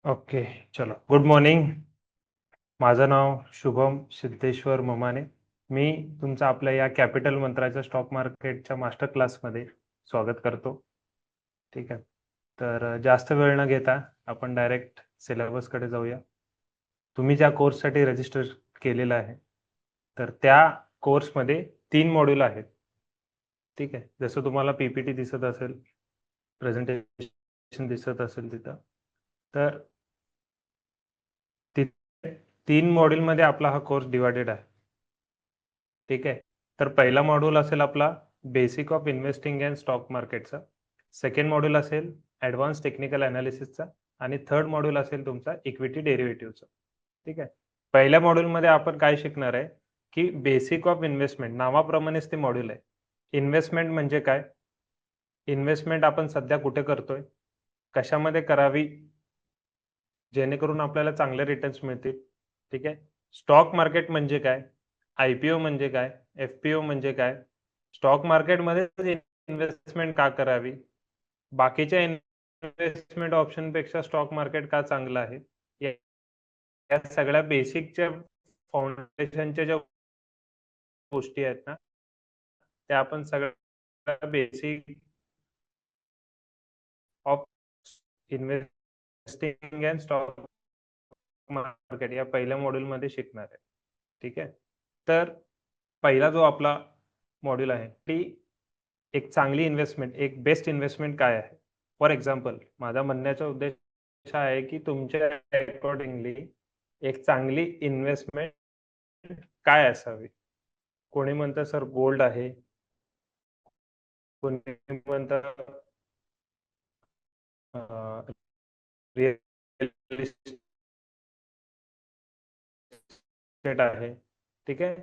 Okay. चलो. Good morning. माझं नाव शुभम सिद्धेश्वर ममाने. मी तुमचं आपल्या या कॅपिटल मंत्राच्या स्टॉक मार्केटच्या मास्टर क्लासमध्ये स्वागत करतो. ठीक आहे. तर जास्त वेळ न घेता आपण डायरेक्ट सिलेबसकडे जाऊया. तुम्ही ज्या कोर्ससाठी रजिस्टर केलेलं आहे, तर त्या कोर्समध्ये 3 मॉड्यूल आहेत. ठीक आहे. जसं तुम्हाला पीपीटी दिसत असेल, प्रेझेंटेशन दिसत असेल तिथं. तर तिथे 3 मॉड्यूलमध्ये आपला हा कोर्स डिवायडेड आहे. ठीक आहे. तर पहिला मॉड्यूल असेल आपला basic of investing and stock मार्केटचा. सेकंड मॉड्यूल असेल ॲडव्हान्स टेक्निकल अनालिसिसचा आणि थर्ड मॉड्यूल असेल तुमचा इक्विटी डेरिव्हेटिव्हचा. ठीक आहे. पहिल्या मॉड्यूलमध्ये आपण काय शिकणार आहे, की बेसिक ऑफ इन्व्हेस्टमेंट नावाप्रमाणेच ते मॉड्यूल आहे. इन्व्हेस्टमेंट म्हणजे काय? इन्व्हेस्टमेंट आपण सध्या कुठे करतोय? कशामध्ये करावी? जेणेकरून आपल्याला चांगले रिटर्न्स मिळतील. ठीक आहे. स्टॉक मार्केट म्हणजे काय? आय-पी-ओ म्हणजे काय? एफ-पी-ओ म्हणजे काय? स्टॉक मार्केटमध्ये इन्व्हेस्टमेंट का करावी? बाकीच्या इन्व्हेस्टमेंट ऑप्शनपेक्षा स्टॉक मार्केट का चांगलं आहे? या या सगळ्या बेसिकच्या फाउंडेशनच्या ज्या गोष्टी आहेत ना, त्या आपण सगळ्या basic of investing and stock market या पहिल्या मॉड्यूलमध्ये शिकणार आहे. ठीक आहे. तर पहिला जो आपला मॉड्यूल आहे, ती एक चांगली इन्व्हेस्टमेंट, एक बेस्ट इन्व्हेस्टमेंट काय आहे? फॉर एक्झाम्पल माझा म्हणण्याचा उद्देश हा आहे, की तुमच्या अकॉर्डिंगली एक चांगली इन्व्हेस्टमेंट काय असावी? कोणी म्हणतं सर गोल्ड आहे, कोणी म्हणतं रिअल इस्टेट आहे. ठीक आहे.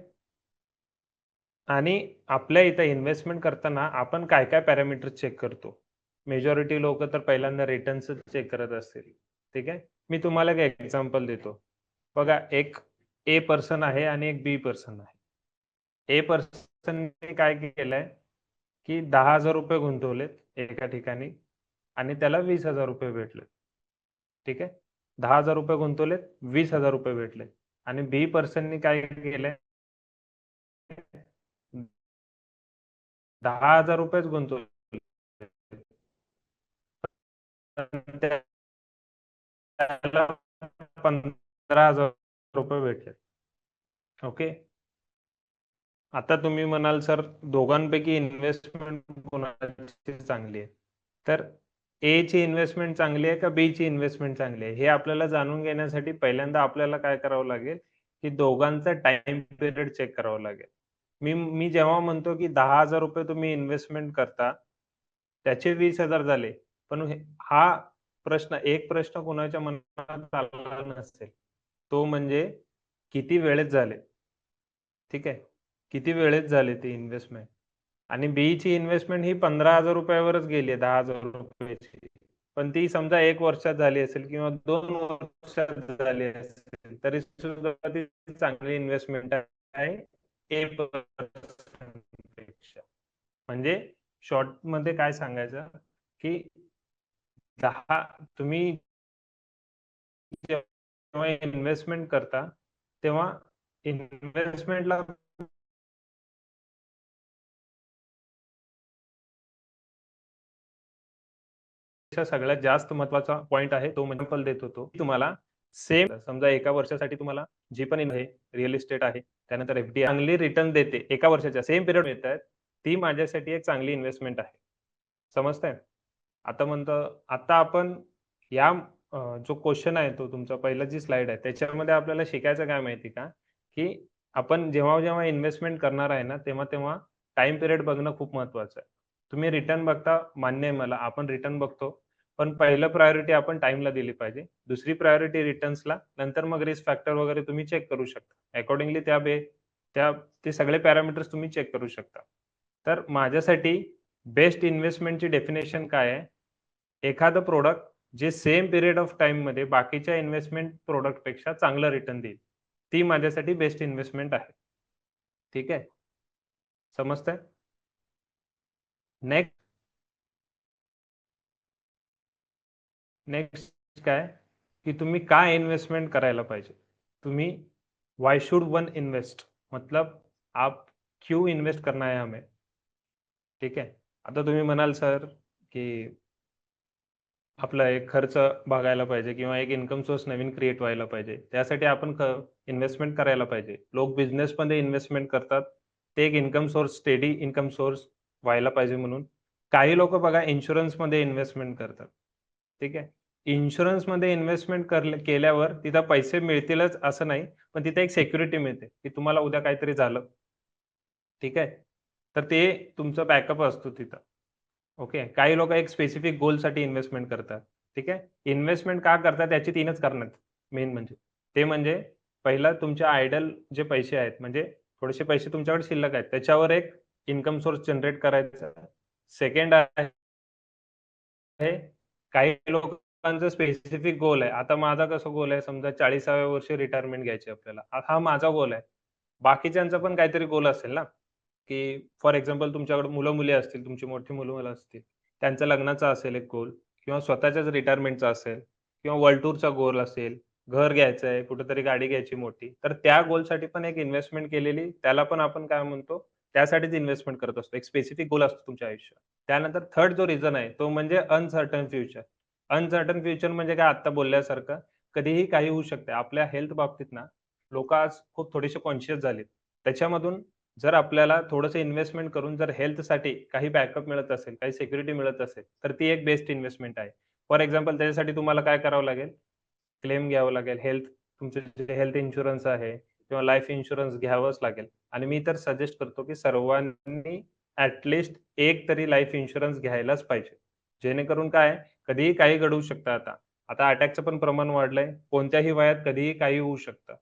आणि आपल्या इथं इन्व्हेस्टमेंट करताना आपण काय-काय पॅरामीटर्स चेक करतो? मेजॉरिटी लोकं तर पहिल्यांदा रिटर्न्सच चेक करत असतील. ठीक आहे. मी तुम्हाला एक एक्झाम्पल देतो. बघा एक ए पर्सन आहे आणि एक बी पर्सन आहे. ए पर्सनने काय केलंय, की ₹10,000 गुंतवलेत एका ठिकाणी आणि त्याला ₹20,000 भेटले. ठीक आहे. ₹10,000 गुंतवलेत, ₹20,000 भेटले आणि बी पर्सननी काय केलंय ₹10,000 गुंतवले. पण त्याला ₹15,000 भेटले. ओके. आता तुम्ही म्हणाल, सर दोघांपैकी इन्व्हेस्टमेंट कोणाची चांगली आहे? तर ए ची इन्व्हेस्टमेंट चांगली आहे का बी ची इन्व्हेस्टमेंट चांगली आहे? हे आपल्याला जाणून घेण्यासाठी पहिल्यांदा आपल्याला काय करावं लागेल, की दोघांचा टाईम पिरियड चेक करावं लागेल. मी मी जेव्हा म्हणतो, की ₹10,000 तुम्ही इन्व्हेस्टमेंट करता, त्याचे 20,000 झाले. पण हा एक प्रश्न कोणाच्या मनात आला नसेल. तो म्हणजे किती वेळेत झाले? ठीक आहे. किती वेळेत झाली ती इन्व्हेस्टमेंट आणि बीची इन्व्हेस्टमेंट ही ₹15,000 वरच गेली आहे ₹10,000ची. पण ती समजा 1 वर्षात झाली असेल किंवा 2 वर्षात झाली असेल, तरी सुद्धा ती चांगली इन्व्हेस्टमेंट आहे ए पेक्षा. म्हणजे शॉर्टमध्ये काय सांगायचं, की 10 तुम्ही जेव्हा इन्व्हेस्टमेंट करता, तेव्हा इन्व्हेस्टमेंटला सगळ्यात जास्त महत्त्वाचा पॉइंट आहे तो म्हणजे एक्झाम्पल देत होतो. तुम्हाला सेम समजा एका वर्षासाठी तुम्हाला जी पण आहे, रिअल इस्टेट आहे, त्यानंतर एफ-डी चांगली रिटर्न देते. एका वर्षाच्या सेम पिरियड मिळतायत. ती माझ्यासाठी एक चांगली इन्व्हेस्टमेंट आहे. समजतंय? आता म्हणतो आता आपण या जो क्वेशन आहे तो तुमचा पहिला जी स्लाईड आहे त्याच्यामध्ये आपल्याला शिकायचं काय माहिती का, की आपण जेव्हा-जेव्हा इन्व्हेस्टमेंट करणार आहे ना, तेव्हा-तेव्हा टाईम पिरियड बघणं खूप महत्त्वाचं आहे. तुम्ही रिटर्न बघता मान्य आहे मला, आपण रिटर्न बघतो. पण पहिलं प्रायोरिटी आपण टाईमला दिली पाहिजे. दुसरी प्रायोरिटी रिटर्न्सला, नंतर मग रिस्क फॅक्टर वगैरे तुम्ही चेक करू शकता. अकॉर्डिंगली त्या ते सगळे पॅरामीटर्स तुम्ही चेक करू शकता. तर माझ्यासाठी बेस्ट इन्व्हेस्टमेंटची डेफिनेशन काय आहे? एखादं प्रॉडक्ट जे सेम पिरियड ऑफ टाईममध्ये बाकीच्या इन्व्हेस्टमेंट प्रॉडक्टपेक्षा चांगलं रिटर्न देईल. ती माझ्यासाठी बेस्ट इन्व्हेस्टमेंट आहे. ठीक आहे. समजतंय? नेक्स्ट नेक्स्ट काय? की तुम्ही काय इन्वेस्टमेंट करायला पाहिजे. तुम्ही व्हाय शुड वन इन्वेस्ट, मतलब आप क्यों इन्वेस्ट करना है हमें. ठीक आहे. आता तुम्ही म्हणाल सर की आपला एक खर्च बघायला पाहिजे किंवा एक इन्कम सोर्स नवीन क्रिएट व्हायला पाहिजे. त्यासाठी आपण इन्व्हेस्टमेंट करायला पाहिजे. लोक बिझनेसमध्ये इन्व्हेस्टमेंट करतात. ते एक income source, steady income source व्हायला पाहिजे म्हणून. काही लोकं बघा इन्शुरन्समध्ये इन्व्हेस्टमेंट करतात. ठीक आहे. इन्शुरन्समध्ये इन्व्हेस्टमेंट केल्यावर तिथं पैसे मिळतीलच असं नाही, पण तिथे एक सिक्युरिटी मिळते, की तुम्हाला उद्या काहीतरी झालं, ठीक आहे. तर ते तुमचं बॅकअप असतो तिथं. ओके. काही लोकं एक स्पेसिफिक गोलसाठी इन्व्हेस्टमेंट करतात. ठीक आहे. इन्व्हेस्टमेंट का करतात याची 3च कारणं आहेत मेन म्हणजे. ते म्हणजे पहिला तुमचे आयडल जे पैसे आहेत, म्हणजे थोडेसे पैसे तुमच्याकडे शिल्लक आहेत, त्याच्यावर एक इन्कम सोर्स जनरेट करायचा. सेकंड आहे काही लोकांचं स्पेसिफिक गोल आहे. आता माझा कसं गोल आहे, समजा 40व्या वर्षी रिटायरमेंट घ्यायची आपल्याला. हा माझा गोल आहे. बाकीच्यांचा पण काहीतरी गोल असेल ना, की फॉर एक्झाम्पल तुमच्याकडे मुलं-मुली असतील, तुमची मोठी मुलं-मुलं असतील. त्यांच्या लग्नाचा असेल एक गोल किंवा स्वतःच्याच रिटायरमेंटचा असेल किंवा वर्ल्ड टूरचा गोल असेल, घर घ्यायचं आहे, कुठेतरी गाडी घ्यायची मोठी. तर त्या गोलसाठी पण एक इन्व्हेस्टमेंट केलेली, त्याला पण आपण काय म्हणतो, त्यासाठीच इन्व्हेस्टमेंट करत असतो. एक स्पेसिफिक गोल असतो तुमच्या आयुष्यात. त्यानंतर थर्ड जो रिझन आहे, तो म्हणजे अनसर्टन फ्युचर. अनसर्टन फ्युचर म्हणजे काय आत्ता बोलल्यासारखं, कधीही काही होऊ शकते. आपल्या हेल्थ बाबतीत ना, लोकं आज खूप थोडेसे कॉन्शियस झालेत. त्याच्यामधून जर आपल्याला थोडंसं इन्व्हेस्टमेंट करून जर हेल्थसाठी काही बॅकअप मिळत असेल, काही सिक्युरिटी मिळत असेल, तर ती एक बेस्ट इन्व्हेस्टमेंट आहे. फॉर एक्झाम्पल त्याच्यासाठी तुम्हाला काय करावं लागेल? क्लेम घ्यावं लागेल. तुमचं जे हेल्थ इन्शुरन्स आहे किंवा लाईफ इन्शुरन्स घ्यावंच लागेल. आणि मी तर सजेस्ट करतो, की सर्वांनी एक तरी लाईफ इन्शुरन्स घ्यायलाच पाहिजे. जेणेकरून काय कधीही काही घडू शकतं आता. आता अटॅकचं पण प्रमाण वाढलंय. कोणत्याही वयात कधीही काही होऊ शकतं.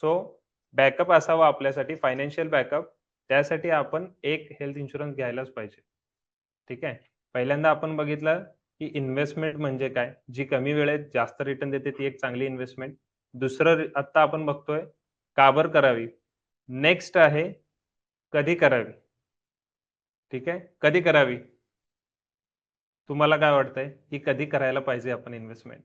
सो बॅकअप असावा आपल्यासाठी फायनान्शियल बॅकअप. त्यासाठी आपण एक हेल्थ इन्शुरन्स घ्यायलाच पाहिजे. ठीक आहे. पहिल्यांदा आपण बघितलं, की इन्व्हेस्टमेंट म्हणजे काय? जी कमी वेळेत जास्त रिटर्न देते ती एक चांगली इन्व्हेस्टमेंट. दुसरं आत्ता आपण बघतोय, का बरं करावी? नेक्स्ट आहे, कधी करावी? ठीक आहे. कधी करावी? तुम्हाला काय वाटतंय, की कधी करायला पाहिजे आपण इन्व्हेस्टमेंट?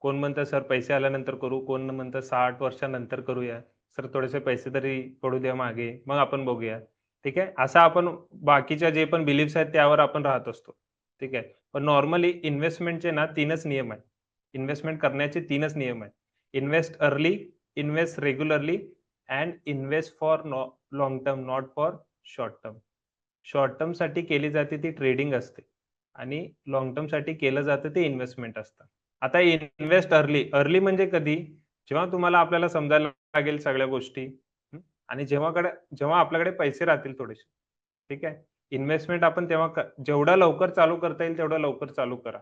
कोण म्हणतं सर पैसे आल्यानंतर करू, कोण म्हणतं 60 वर्षानंतर करूया. सर थोडेसे पैसे तरी पडू द्या मागे, मग आपण बघूया. ठीक आहे. असं आपण बाकीच्या जे पण बिलीफ्स आहेत त्यावर आपण राहत असतो. ठीक आहे. पण नॉर्मली इन्व्हेस्टमेंटचे ना 3च नियम आहेत. इन्व्हेस्टमेंट करण्याचे 3च नियम आहेत. Invest early, invest regularly and invest for term, not for short term. Short टर्मसाठी केली जाते ती ट्रेडिंग असते आणि लाँग टर्मसाठी केलं जातं ते इन्व्हेस्टमेंट असतं. आता इन्व्हेस्ट अर्ली म्हणजे कधी? जेव्हा तुम्हाला आपल्याला समजायला लागेल सगळ्या गोष्टी हं, आणि जेव्हा आपल्याकडे पैसे राहतील थोडेसे. ठीक आहे. इन्व्हेस्टमेंट आपण तेव्हा जेवढं लवकर चालू करता येईल तेवढं लवकर चालू करा.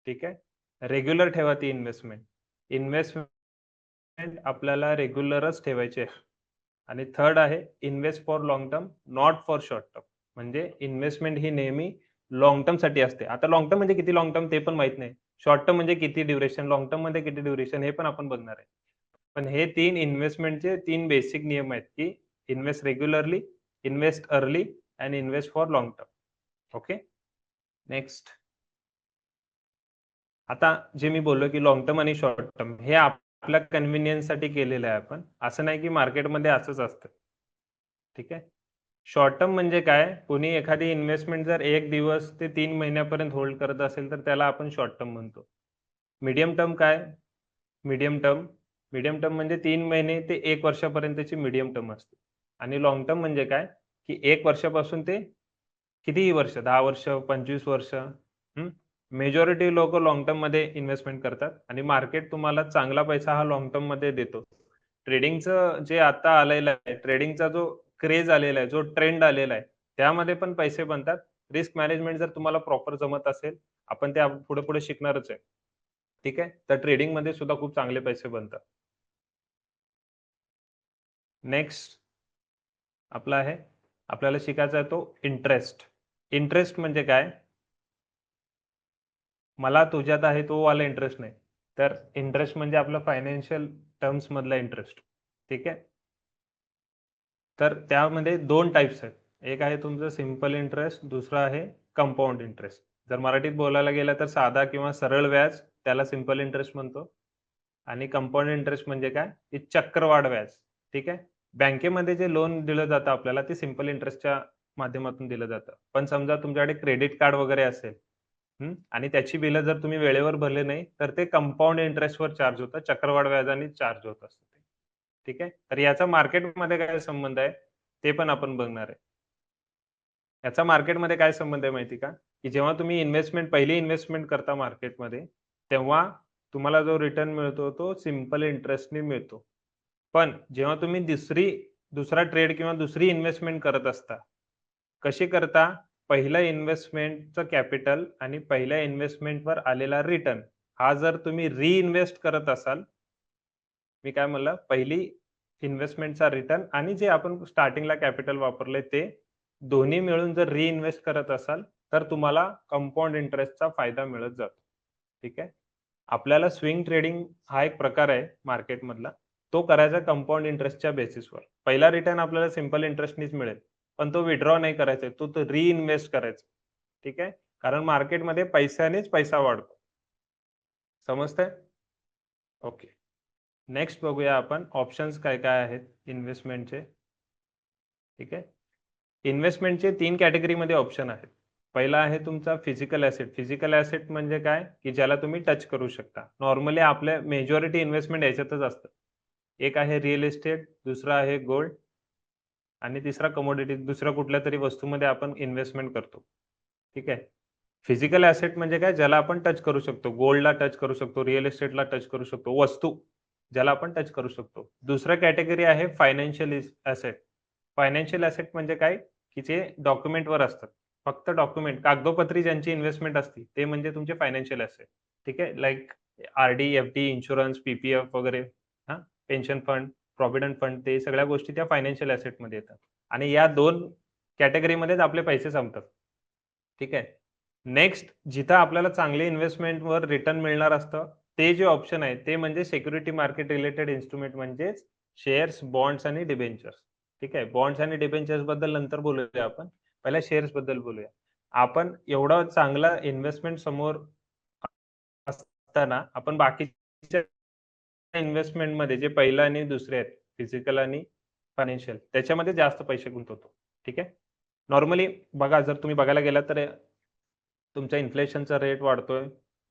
ठीक आहे. रेग्युलर ठेवा ती इन्व्हेस्टमेंट. इन्व्हेस्टमेंट आपल्याला रेग्युलरच ठेवायची आहे. आणि थर्ड आहे invest for long term, not for short term. म्हणजे इन्व्हेस्टमेंट ही नेहमी लाँग टर्मसाठी असते. आता लाँग टर्म म्हणजे किती लाँग टर्म ते पण माहीत नाही. शॉर्ट टर्म म्हणजे किती ड्युरेशन, लाँग टर्ममध्ये किती ड्युरेशन हे पण आपण बघणार आहे. पण हे 3 इन्व्हेस्टमेंटचे 3 बेसिक नियम आहेत, की invest regularly, invest early and invest for long term. Okay. Next. आता जे मी बोललो, की लाँग टर्म आणि शॉर्ट टर्म हे आपल्या कन्व्हिनियन्ससाठी केलेलं आहे आपण. असं नाही, की मार्केटमध्ये असंच असतं. ठीक आहे. शॉर्ट टर्म म्हणजे काय? कोणी एखादी इन्व्हेस्टमेंट जर 1 दिवस ते 3 महिन्यापर्यंत होल्ड करत असेल, तर त्याला आपण शॉर्ट टर्म म्हणतो. मीडियम टर्म काय? मीडियम टर्म मीडियम टर्म म्हणजे 3 महिने ते 1 वर्षापर्यंतची मीडियम टर्म असते. आणि लाँग टर्म म्हणजे काय? की 1 वर्षापासून ते कितीही वर्ष, 10 वर्ष, 25 वर्ष. मेजॉरिटी लोकं लाँग टर्ममध्ये इन्व्हेस्टमेंट करतात आणि मार्केट तुम्हाला चांगला पैसा हा लाँग टर्ममध्ये देतो. ट्रेडिंगचं जे आता आलेलं आहे, ट्रेडिंगचा जो क्रेझ आलेला आहे, जो ट्रेंड आलेला आहे, त्यामध्ये पण पैसे बनतात. रिस्क मॅनेजमेंट जर तुम्हाला प्रॉपर जमत असेल, आपण ते पुढे-पुढे शिकणारच आहे. ठीक आहे. तर ट्रेडिंगमध्ये सुद्धा खूप चांगले पैसे बनतात. नेक्स्ट आपला आहे, आपल्याला शिकायचा आहे तो इंटरेस्ट. इंटरेस्ट म्हणजे काय? मला तुझ्यात आहे तो वाला इंटरेस्ट नाही. तर इंटरेस्ट म्हणजे आपलं फायनान्शियल टर्म्समधला इंटरेस्ट. ठीक आहे. तर त्यामध्ये 2 टाइप्स आहेत. एक आहे तुमचं सिंपल इंटरेस्ट, दुसरं आहे कंपाऊंड इंटरेस्ट. जर मराठीत बोलायला गेलं तर साधा किंवा सरळ व्याज त्याला सिंपल इंटरेस्ट म्हणतो. आणि कंपाऊंड इंटरेस्ट म्हणजे काय, की चक्रवाढ व्याज. ठीक आहे. बँकेमध्ये जे लोन दिलं जातं आपल्याला ते सिंपल इंटरेस्टच्या माध्यमातून दिलं जातं. पण समजा तुमच्याकडे क्रेडिट कार्ड वगैरे असेल आणि त्याची बिलं जर तुम्ही वेळेवर भरले नाही, तर ते कंपाऊंड इंटरेस्टवर चार्ज होतं. चक्रवाढ व्याजाने चार्ज होत असतं ते. ठीक आहे. तर याचा मार्केटमध्ये काय संबंध आहे, ते पण आपण बघणार आहे. याचा मार्केटमध्ये काय संबंध आहे माहिती का? की जेव्हा तुम्ही पहिली इन्व्हेस्टमेंट करता मार्केटमध्ये, तेव्हा तुम्हाला जो रिटर्न मिळतो तो सिंपल इंटरेस्टने मिळतो. पण जेव्हा तुम्ही दुसरा ट्रेड किंवा दुसरी इन्व्हेस्टमेंट करत असता, कशी करता? पहिलं इन्व्हेस्टमेंटचं कॅपिटल आणि पहिल्या इन्व्हेस्टमेंटवर आलेला रिटर्न हा जर तुम्ही रिइन्व्हेस्ट करत असाल, मी काय म्हणलं, पहिली इन्व्हेस्टमेंटचा रिटर्न आणि जे आपण स्टार्टिंगला कॅपिटल वापरलंय ते दोन्ही मिळून जर रिइन्व्हेस्ट करत असाल, तर तुम्हाला कंपाऊंड इंटरेस्टचा फायदा मिळत जातो. ठीक आहे. आपल्याला स्विंग ट्रेडिंग हा एक प्रकार आहे मार्केटमधला. तो करायचा कंपाऊंड इंटरेस्टच्या बेसिसवर. पहिला रिटर्न आपल्याला सिंपल इंटरेस्टनीच मिळेल. पण तो विथड्रॉ नाही करायचा आहे. तो रिइन्व्हेस्ट करायचा. ठीक आहे. कारण मार्केटमध्ये पैशानेच पैसा वाढतो. समजतंय? ओके. नेक्स्ट बघूया आपण ऑप्शन्स काय-काय आहेत इन्व्हेस्टमेंटचे. ठीक आहे. इन्व्हेस्टमेंटचे 3 कॅटेगरीमध्ये ऑप्शन आहेत. पहिला आहे तुमचा फिजिकल ॲसेट. फिजिकल ॲसेट म्हणजे काय? की ज्याला तुम्ही टच करू शकता. नॉर्मली आपल्या मेजॉरिटी इन्व्हेस्टमेंट याच्यातच असतं. एक आहे रिअल इस्टेट, दुसरा आहे गोल्ड आणि तिसरा कमोडिटी दुसऱ्या कुठल्यातरी वस्तूमध्ये आपण इन्व्हेस्टमेंट करतो. ठीक आहे. फिजिकल ॲसेट म्हणजे काय? ज्याला आपण टच करू शकतो. गोल्डला टच करू शकतो, रिअल इस्टेटला टच करू शकतो. वस्तू ज्याला आपण टच करू शकतो. दुसरं कॅटेगरी आहे फायनान्शियल ॲसेट. फायनान्शियल ॲसेट म्हणजे काय? की जे डॉक्युमेंटवर असतात. फक्त डॉक्युमेंट, कागदोपत्री ज्यांची इन्व्हेस्टमेंट असते, ते म्हणजे तुमचे फायनान्शियल ॲसेट. ठीक आहे. Like RD, FD, insurance, PPF वगैरे हां, पेन्शन फंड, प्रॉव्हिडंट फंड ते सगळ्या गोष्टी त्या फायनान्शियल ॲसेटमध्ये येतात. आणि या 2 कॅटेगरीमध्येच आपले पैसे संपतात. ठीक आहे. नेक्स्ट जिथं आपल्याला चांगले इन्व्हेस्टमेंटवर रिटर्न मिळणार असतं, ते जे ऑप्शन आहे ते म्हणजे सिक्युरिटी मार्केट रिलेटेड इन्स्ट्रुमेंट म्हणजेच शेअर्स, बॉन्ड्स आणि डिबेंचर्स. ठीक आहे. बॉन्ड्स आणि डिबेंचर्सबद्दल नंतर बोलूया आपण. पहिल्या शेअर्सबद्दल बोलूया. आपण एवढा चांगला इन्व्हेस्टमेंट समोर असताना आपण बाकीच्या इन्व्हेस्टमेंटमध्ये जे पहिलं आणि दुसरे आहेत, फिजिकल आणि फायनान्शियल त्याच्यामध्ये जास्त पैसे गुंतवतो. ठीक आहे. नॉर्मली बघा जर तुम्ही बघायला गेलात तर तुमचा इन्फ्लेशनचा रेट वाढतोय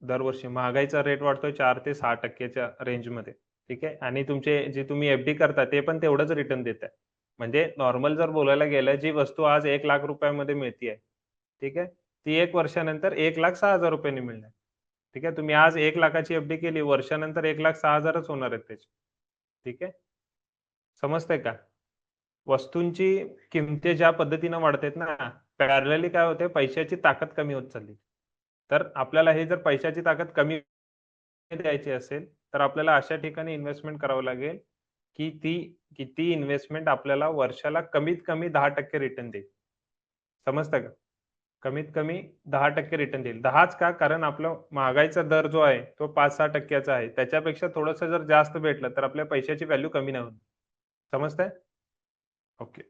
दरवर्षी. महागाईचा रेट वाढतोय 4 ते 6% च्या रेंजमध्ये. ठीक आहे. आणि तुमचे जे तुम्ही एफ-डी करता ते पण तेवढंच रिटर्न देताय. म्हणजे नॉर्मल जर बोलायला गेलं, जी वस्तू आज ₹1,00,000 मध्ये मिळतीये, ठीक आहे. ती 1 वर्षानंतर ₹1,06,000 ने मिळणार. ठीक आहे. तुम्ही आज 1,00,000 ची एफ-डी केली, वर्षानंतर 1,06,000च होणार आहेत त्याचे. ठीक आहे. समजतंय का? वस्तूंची किमती ज्या पद्धतीनं वाढतायत ना, पॅरलली काय होतंय पैशाची ताकद कमी होत चालली. तर आपल्याला हे जर पैशाची ताकद कमी द्यायची असेल, तर आपल्याला अशा ठिकाणी इन्व्हेस्टमेंट करावं लागेल, की ती इन्व्हेस्टमेंट आपल्याला वर्षाला कमीत कमी 10% रिटर्न देईल. समजतं का? कमीत कमी 10% रिटर्न देईल. 10च का? कारण आपलं महागाईचा दर जो आहे, तो 5-6% चा आहे. त्याच्यापेक्षा थोडंसं जर जास्त भेटलं, तर आपल्या पैशाची व्हॅल्यू कमी नाही होणार. समजतंय? ओके.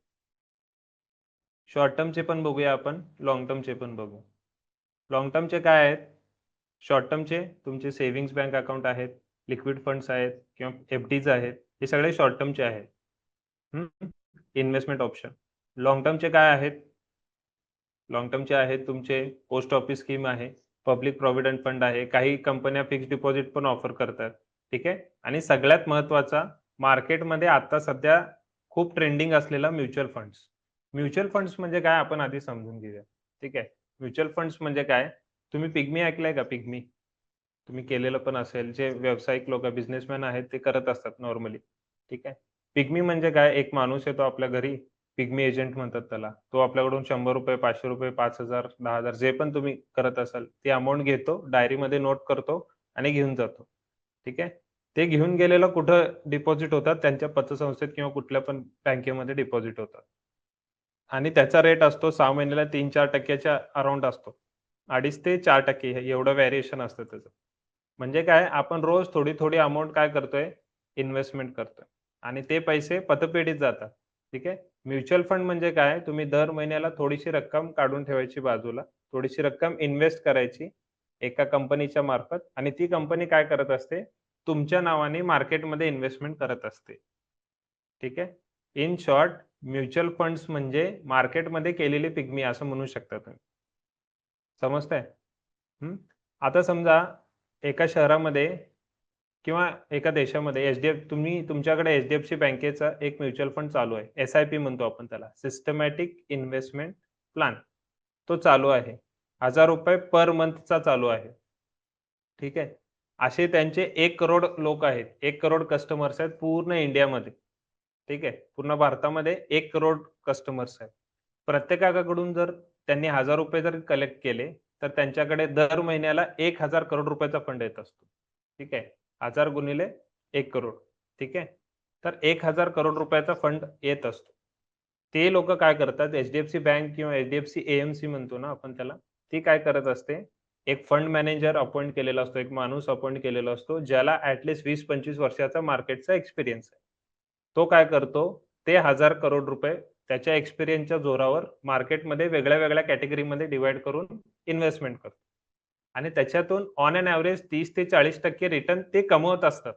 शॉर्ट टर्मचे पण बघूया आपण, लाँग टर्मचे पण बघू. लाँग टर्मचे काय आहेत? शॉर्ट टर्मचे तुमचे सेव्हिंग्ज बँक अकाउंट आहेत, लिक्विड फंड्स आहेत किंवा एफ-डीज आहेत. हे सगळे शॉर्ट टर्मचे आहेत. Investment option. लाँग टर्मचे काय आहेत? लाँग टर्मचे आहेत तुमचे पोस्ट ऑफिस स्कीम आहे, पब्लिक प्रॉव्हिडंट फंड आहे. काही कंपन्या फिक्स्ड डिपॉझिट पण ऑफर करतात. ठीक आहे. आणि सगळ्यात महत्त्वाचा मार्केटमध्ये आता सध्या खूप ट्रेंडिंग असलेला म्युच्युअल फंड्स. म्युच्युअल फंड्स म्हणजे काय आपण आधी समजून घेऊया. ठीक आहे. म्युच्युअल फंड्स म्हणजे काय? तुम्ही पिग्मी ऐकलंय का पिग्मी? तुम्ही केलेलं पण असेल. जे व्यावसायिक लोकं, बिझनेसमॅन आहेत ते करत असतात नॉर्मली. ठीक आहे. पिग्मी म्हणजे काय? एक माणूस येतो आपल्या घरी, पिग्मी एजंट म्हणतात त्याला. तो आपल्याकडून ₹100, ₹500, 5,000, 10,000 जे पण तुम्ही करत असाल, ती अमाउंट घेतो, डायरीमध्ये नोट करतो आणि घेऊन जातो. ठीक आहे. ते घेऊन गेलेलं कुठं डिपॉझिट होतात? त्यांच्या पतसंस्थेत किंवा कुठल्या पण बँकेमध्ये डिपॉझिट होतात. आणि त्याचा रेट असतो 6 महिन्याला 3-4% च्या अराउंड असतो. 2.5 ते 4% एवढं व्हेरिएशन असतं त्याचं. म्हणजे काय आपण रोज थोडी-थोडी अमाउंट काय करतोय, इन्व्हेस्टमेंट करतोय आणि ते पैसे पतपेढीत जातात. ठीक आहे. म्युच्युअल फंड म्हणजे काय, तुम्ही दर महिन्याला थोडीशी रक्कम काढून ठेवायची बाजूला. थोडीशी रक्कम इन्व्हेस्ट करायची एका कंपनीच्या मार्फत आणि ती कंपनी काय करत असते, तुमच्या नावाने मार्केटमध्ये इन्व्हेस्टमेंट करत असते. ठीक आहे. इन शॉर्ट म्युच्युअल फंड्स म्हणजे मार्केटमध्ये केलेली पिग्मी असं म्हणू शकता तुम्ही. समजतंय? हं. आता समजा एका शहरामध्ये किंवा एका देशामध्ये तुम्ही तुमच्याकडे एच-डी-एफ-सी बँकेचा एक म्युच्युअल फंड चालू आहे. एस-आय-पी म्हणतो आपण त्याला. Systematic investment plan. तो चालू आहे. ₹1000 पर मंथचा चालू आहे. ठीक आहे. असे त्यांचे 1 करोड लोक आहेत. 1 करोड कस्टमर्स आहेत पूर्ण इंडियामध्ये. ठीक आहे. पूर्ण भारतामध्ये 1 करोड कस्टमर्स आहेत. प्रत्येकाकडून जर त्यांनी ₹1000 जर कलेक्ट केले, तर त्यांच्याकडे दर महिन्याला 1000 करोड रुपयाचा फंड येत असतो. ठीक आहे. 1000 गुणिले 1 करोड. ठीक आहे. तर 1000 करोड रुपयाचा फंड येत असतो. ते लोकं काय करतात, एच-डी-एफ-सी बँक किंवा एच-डी-एफ-सी ए-एम-सी म्हणतो ना आपण त्याला, ती काय करत असते, एक फंड मॅनेजर अपॉइंट केलेला असतो, एक माणूस अपॉइंट केलेला असतो, ज्याला ॲट लीस्ट 20-25 वर्षाचा मार्केटचा एक्सपिरियन्स आहे. तो काय करतो, ते 1000 करोड रुपये त्याच्या एक्सपिरियन्सच्या जोरावर मार्केटमध्ये वेगळ्या-वेगळ्या कॅटेगरीमध्ये डिव्हाईड करून इन्व्हेस्टमेंट करतो. आणि त्याच्यातून ऑन एन एव्हरेज 30% ते 40% रिटर्न ते कमवत असतात.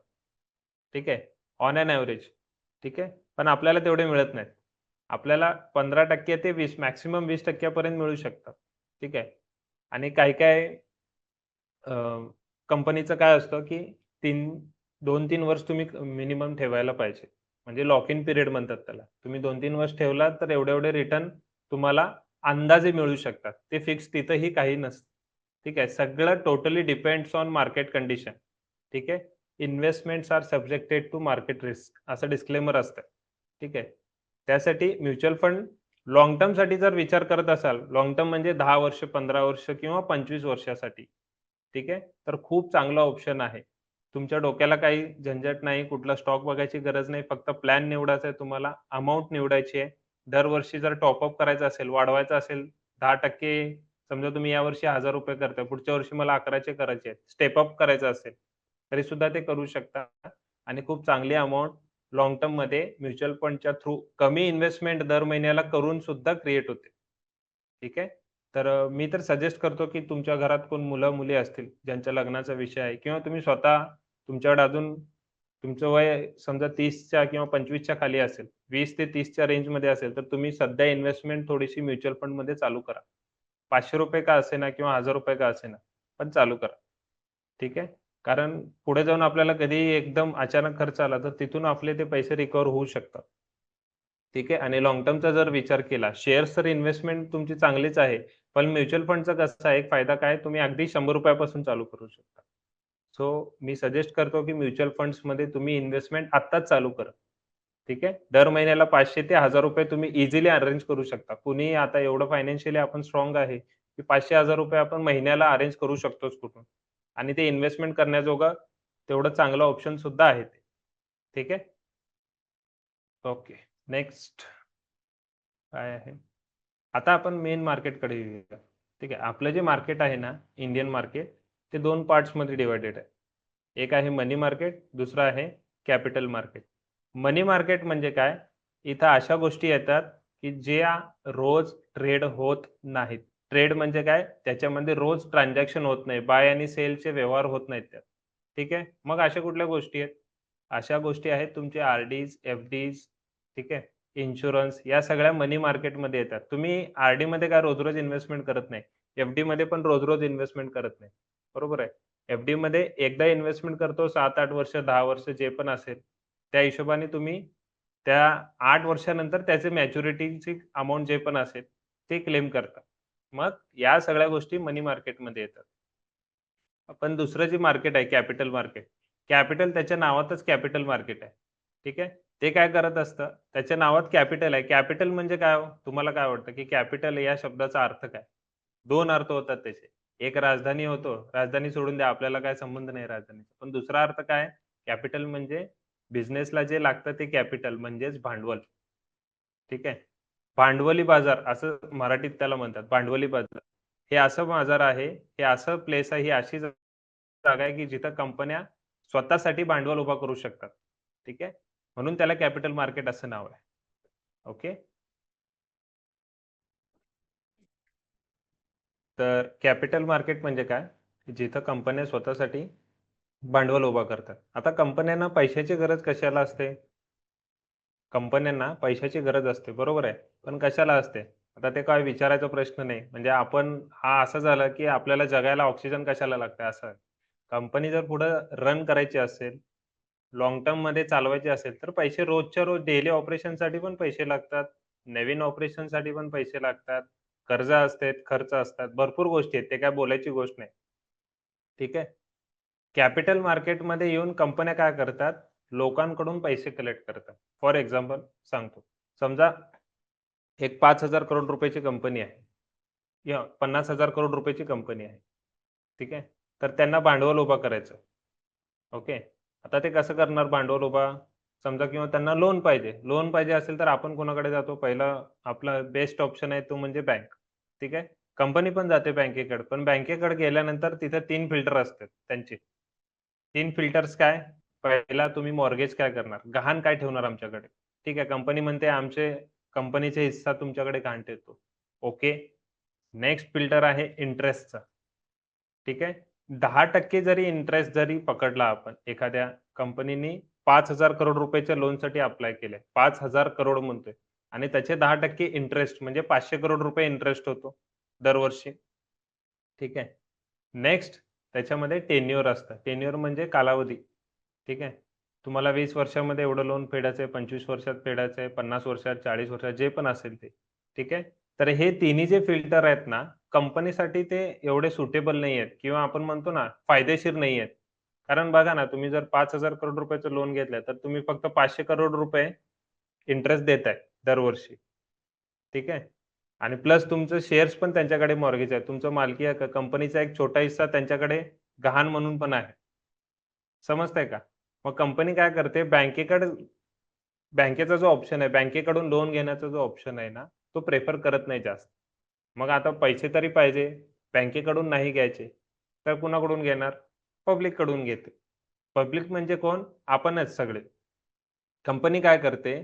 ठीक आहे. On an average. ठीक आहे. पण आपल्याला तेवढे मिळत नाहीत. आपल्याला 15% ते 20 मॅक्सिमम 20% पर्यंत मिळू शकतात. ठीक आहे. आणि काही-काही कंपनीचं काय असतं, की 2-3 वर्ष तुम्ही मिनिमम ठेवायला पाहिजे. म्हणजे लॉक इन पिरियड म्हणतात त्याला. तुम्ही 2-3 वर्ष ठेवलात तर एवढे-एवढे रिटर्न तुम्हाला अंदाजे मिळू शकतात. ते फिक्स तिथंही काही नसतं. ठीक आहे. सगळं totally depends on market condition. ठीक आहे. Investments are subjected to market risk असं डिस्क्लेमर असतं. ठीक आहे. त्यासाठी म्युच्युअल फंड लाँग टर्मसाठी जर विचार करत असाल, लाँग टर्म म्हणजे 10 वर्ष, 15 वर्ष किंवा 25 वर्षासाठी. ठीक आहे. तर खूप चांगला ऑप्शन आहे. तुमच्या डोक्याला काही झंझट नाही, कुठला स्टॉक बघायची गरज नाही. फक्त प्लॅन निवडायचा आहे तुम्हाला, अमाउंट निवडायची आहे. दरवर्षी जर टॉप अप करायचं असेल, वाढवायचं असेल 10% समजा तुम्ही यावर्षी ₹1000 करताय, पुढच्या वर्षी मला 1100 करायचे आहेत. स्टेप अप करायचं असेल, तरीसुद्धा ते करू शकता आणि खूप चांगली अमाउंट लाँग टर्ममध्ये म्युच्युअल फंडच्या थ्रू कमी इन्व्हेस्टमेंट दर महिन्याला करून सुद्धा क्रिएट होते. ठीक आहे. तर मी तर सजेस्ट करतो, की तुमच्या घरात कोण मुलं-मुली असतील, ज्यांच्या लग्नाचा विषय आहे किंवा तुम्ही स्वतः तुमच्याकडे अजून तुमचं वय समजा 30च्या किंवा 25च्या खाली असेल, 20 ते 30च्या रेंजमध्ये असेल, तर तुम्ही सध्या इन्व्हेस्टमेंट थोडीशी म्युच्युअल फंडमध्ये चालू करा. ₹500 का असेना किंवा ₹1000 का असेना, पण चालू करा. ठीक आहे. कारण पुढे जाऊन आपल्याला कधीही एकदम अचानक खर्च आला, तर तिथून आपले ते पैसे रिकव्हर होऊ शकतात. ठीक आहे. आणि लाँग टर्मचा जर विचार केला, शेअर्स तर इन्व्हेस्टमेंट तुमची चांगलीच आहे. पण म्युच्युअल फंडचा कसा आहे, एक फायदा काय तुम्ही अगदी ₹100 पासून चालू करू शकता. सो मी सजेस्ट करतो, की म्युच्युअल फंड्समध्ये तुम्ही इन्व्हेस्टमेंट आत्ताच चालू करा. ठीक आहे. दर महिन्याला 500 ते ₹1000 तुम्ही इझिली अरेंज करू शकता. कुणीही आता एवढं फायनान्शियली आपण स्ट्रॉंग आहे, की ₹500,000 आपण महिन्याला अरेंज करू शकतोच कुठून. आणि ते इन्व्हेस्टमेंट करण्याजोगा तेवढं चांगलं ऑप्शन सुद्धा आहे ते. ठीक आहे. ओके. नेक्स्ट काय आहे? आता आपण मेन मार्केटकडे येऊया. ठीक आहे. आपलं जे मार्केट आहे ना, इंडियन मार्केट, ते 2 पार्ट्समध्ये डिव्हायडेड आहे. एक आहे मनी मार्केट, दुसरं आहे कॅपिटल मार्केट. मनी मार्केट म्हणजे काय? इथं अशा गोष्टी येतात, की ज्या रोज ट्रेड होत नाहीत. ट्रेड म्हणजे काय? त्याच्यामध्ये रोज ट्रान्झॅक्शन होत नाही. बाय आणि सेलचे व्यवहार होत नाहीत त्यात. ठीक आहे. मग अशा कुठल्या गोष्टी आहेत? अशा गोष्टी आहेत तुमचे आर-डीज, एफ-डीज, ठीक आहे. इन्शुरन्स या सगळ्या मनी मार्केटमध्ये येतात. तुम्ही आर-डीमध्ये काय रोज-रोज इन्व्हेस्टमेंट करत नाही. एफ-डीमध्ये पण रोज-रोज इन्व्हेस्टमेंट करत नाही. बरोबर आहे. एफ-डीमध्ये एकदा इन्व्हेस्टमेंट करतो 7-8 वर्ष, 10 वर्ष जे पण असेल, त्या हिशोबाने तुम्ही त्या 8 वर्षानंतर त्याचे मॅच्युरिटीची अमाउंट जे पण असेल, ते क्लेम करता. मग या सगळ्या गोष्टी मनी मार्केटमध्ये येतात. पण दुसरं जे मार्केट आहे कॅपिटल मार्केट, कॅपिटल त्याच्या नावातच कॅपिटल मार्केट आहे. ठीक आहे. ते काय करत असतं, त्याच्या नावात कॅपिटल आहे. कॅपिटल म्हणजे काय हो? तुम्हाला काय वाटतं, की कॅपिटल या शब्दाचा अर्थ काय? 2 अर्थ होतात त्याचे. एक राजधानी होतो. राजधानी सोडून द्या, आपल्याला काय संबंध नाही राजधानीचा. पण दुसरा अर्थ काय? कॅपिटल म्हणजे बिझनेसला जे लागतं ते कॅपिटल म्हणजेच भांडवल. ठीक आहे. भांडवली बाजार असं मराठीत त्याला म्हणतात, भांडवली बाजार. हे असं बाजार आहे, हे असं प्लेस आहे, ही अशी जागा आहे, की जिथं कंपन्या स्वतःसाठी भांडवल उभा करू शकतात. ठीक आहे. म्हणून त्याला कॅपिटल मार्केट असं नाव आहे. ओके. तर कॅपिटल मार्केट म्हणजे काय, जिथं कंपन्या स्वतःसाठी भांडवल उभा करतात. आता कंपन्यांना पैशाची गरज कशाला असते? कंपन्यांना पैशाची गरज असते, बरोबर आहे. पण कशाला असते? आता ते काय विचारायचा प्रश्न नाही. म्हणजे आपण हा असं झालं, की आपल्याला जगायला ऑक्सिजन कशाला लागतं असं. कंपनी जर पुढं रन करायची असेल, लाँग टर्ममध्ये चालवायची असेल, तर पैसे रोजच्या रोज डेली ऑपरेशनसाठी पण पैसे लागतात. नवीन ऑपरेशनसाठी पण पैसे लागतात. कर्ज असतात, खर्च असतात. भरपूर गोष्टी आहेत. ते काय बोलायची गोष्ट नाही. ठीक आहे. कॅपिटल मार्केटमध्ये येऊन कंपन्या काय करतात, लोकांकडून पैसे कलेक्ट करतात. फॉर एक्झाम्पल सांगतो. समजा एक 5,000 करोड रुपयाची कंपनी आहे किंवा 50,000 करोड रुपयाची कंपनी आहे. ठीक आहे. तर त्यांना भांडवल उभं करायचं. ओके. आता ते कसं करणार भांडवल उभा? समजा किंवा त्यांना लोन पाहिजे. लोन पाहिजे असेल तर आपण कोणाकडे जातो? पहिला आपला बेस्ट ऑप्शन आहे तो म्हणजे बँक. ठीक आहे. कंपनी पण जाते बँकेकडे. पण बँकेकडे गेल्यानंतर तिथे 3 फिल्टर असतात त्यांचे. 3 फिल्टर्स काय? पहिला तुम्ही मॉर्गेज काय करणार? गहाण काय ठेवणार आमच्याकडे? ठीक आहे. कंपनी म्हणते आमचे कंपनीचा हिस्सा तुमच्याकडे गहाण ठेवतो. ओके. नेक्स्ट फिल्टर आहे इंटरेस्टचा. ठीक आहे. 10% जरी इंटरेस्ट जरी पकडला आपण, एखाद्या कंपनीनी 5,000 करोड रुपयाच्या लोनसाठी अप्लाय केलंय. 5,000 करोड म्हणतोय आणि त्याचे 10% इंटरेस्ट म्हणजे 500 करोड रुपये इंटरेस्ट होतो दरवर्षी. ठीक आहे. नेक्स्ट त्याच्यामध्ये टेन्युअर असतं. टेन्युअर म्हणजे कालावधी. ठीक आहे. तुम्हाला 20 वर्षामध्ये एवढं लोन फेडायचं आहे, 25 वर्षात फेडायचं आहे, 50 वर्षात, 40 वर्षात जे पण असेल ते. ठीक आहे. तर हे तिन्ही जे फिल्टर आहेत ना, कंपनीसाठी ते एवढे सुटेबल नाही आहेत किंवा आपण म्हणतो ना, फायदेशीर नाही आहेत. कारण बघा ना, तुम्ही जर 5,000 करोड रुपयाचं लोन घेतलंय, तर तुम्ही फक्त 500 करोड रुपये इंटरेस्ट देताय दरवर्षी. ठीक आहे. आणि प्लस तुमचं शेअर्स पण त्यांच्याकडे मॉर्गेज आहे. तुमचं मालकी कंपनीचा एक छोटा हिस्सा त्यांच्याकडे गहाण म्हणून पण आहे. समजतंय का? मग कंपनी काय करते बँकेचा जो ऑप्शन आहे, बँकेकडून लोन घेण्याचा जो ऑप्शन आहे ना, तो प्रिफर करत नाही जास्त. मग आता पैसे तरी पाहिजे, बँकेकडून नाही घ्यायचे, तर कुणाकडून घेणार? पब्लिककडून घेते. पब्लिक म्हणजे कोण? आपणच सगळे. कंपनी काय करते,